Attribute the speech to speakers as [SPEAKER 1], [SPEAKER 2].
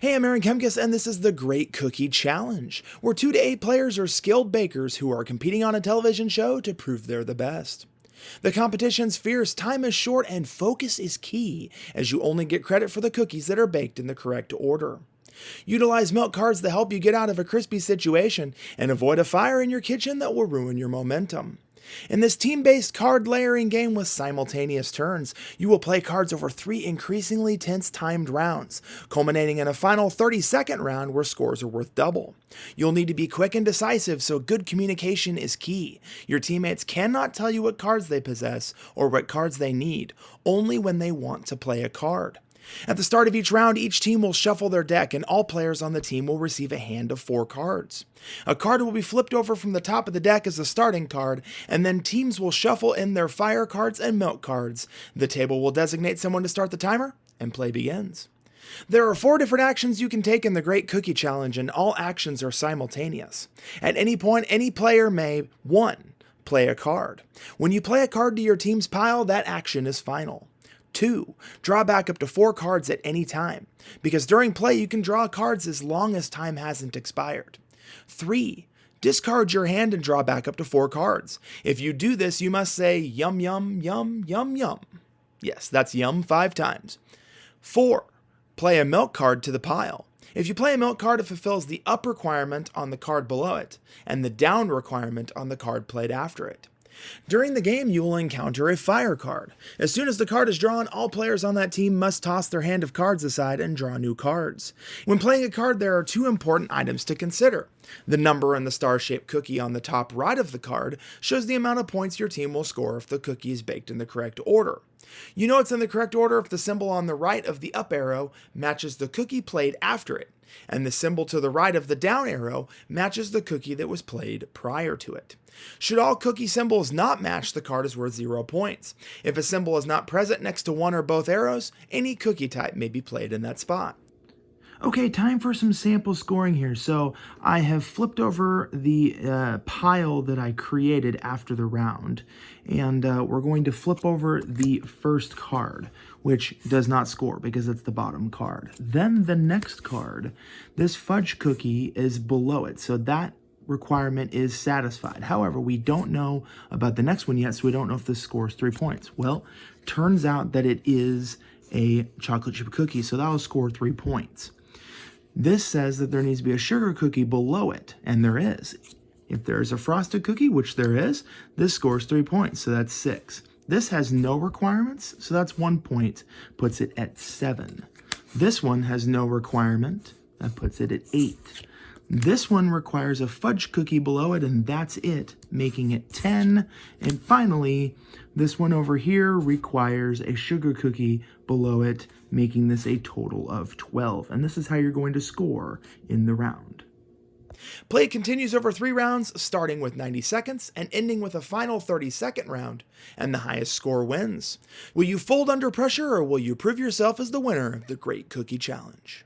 [SPEAKER 1] Hey, I'm Aaron Kemkes, and this is the Great Cookie Challenge, where 2 to 8 players are skilled bakers who are competing on a television show to prove they're the best. The competition's fierce, time is short, and focus is key, as you only get credit for the cookies that are baked in the correct order. Utilize milk cards to help you get out of a crispy situation and avoid a fire in your kitchen that will ruin your momentum. In this team-based card layering game with simultaneous turns, you will play cards over 3 increasingly tense timed rounds, culminating in a final 30-second round where scores are worth double. You'll need to be quick and decisive, so good communication is key. Your teammates cannot tell you what cards they possess or what cards they need, only when they want to play a card. At the start of each round, each team will shuffle their deck, and all players on the team will receive a hand of 4 cards. A card will be flipped over from the top of the deck as the starting card, and then teams will shuffle in their fire cards and milk cards. The table will designate someone to start the timer, and play begins. There are 4 different actions you can take in the Great Cookie Challenge, and all actions are simultaneous. At any point, any player may 1. Play a card. When you play a card to your team's pile, that action is final. 2. Draw back up to 4 cards at any time, because during play you can draw cards as long as time hasn't expired. 3. Discard your hand and draw back up to 4 cards. If you do this, you must say yum yum yum yum yum. Yes, that's yum 5 times. 4. Play a milk card to the pile. If you play a milk card, it fulfills the up requirement on the card below it, and the down requirement on the card played after it. During the game, you will encounter a fire card. As soon as the card is drawn, all players on that team must toss their hand of cards aside and draw new cards. When playing a card, there are 2 important items to consider. The number in the star-shaped cookie on the top right of the card shows the amount of points your team will score if the cookie is baked in the correct order. You know it's in the correct order if the symbol on the right of the up arrow matches the cookie played after it, and the symbol to the right of the down arrow matches the cookie that was played prior to it. Should all cookie symbols not match, the card is worth 0 points. If a symbol is not present next to one or both arrows, any cookie type may be played in that spot. Okay, time for some sample scoring here. So I have flipped over the pile that I created after the round, and we're going to flip over the first card, which does not score because it's the bottom card. Then the next card, this fudge cookie is below it, so that requirement is satisfied. However, we don't know about the next one yet, so we don't know if this scores 3 points. Well, turns out that it is a chocolate chip cookie, so that'll score 3 points. This says that there needs to be a sugar cookie below it, and there is. If there's a frosted cookie, which there is, this scores 3 points, so that's 6. This has no requirements, so that's 1 point, puts it at 7. This one has no requirement, that puts it at 8. This one requires a fudge cookie below it, and that's it, making it 10. And finally, this one over here requires a sugar cookie below it, making this a total of 12. And this is how you're going to score in the round. Play continues over 3 rounds, starting with 90 seconds and ending with a final 30-second round, and the highest score wins. Will you fold under pressure, or will you prove yourself as the winner of the Great Cookie Challenge?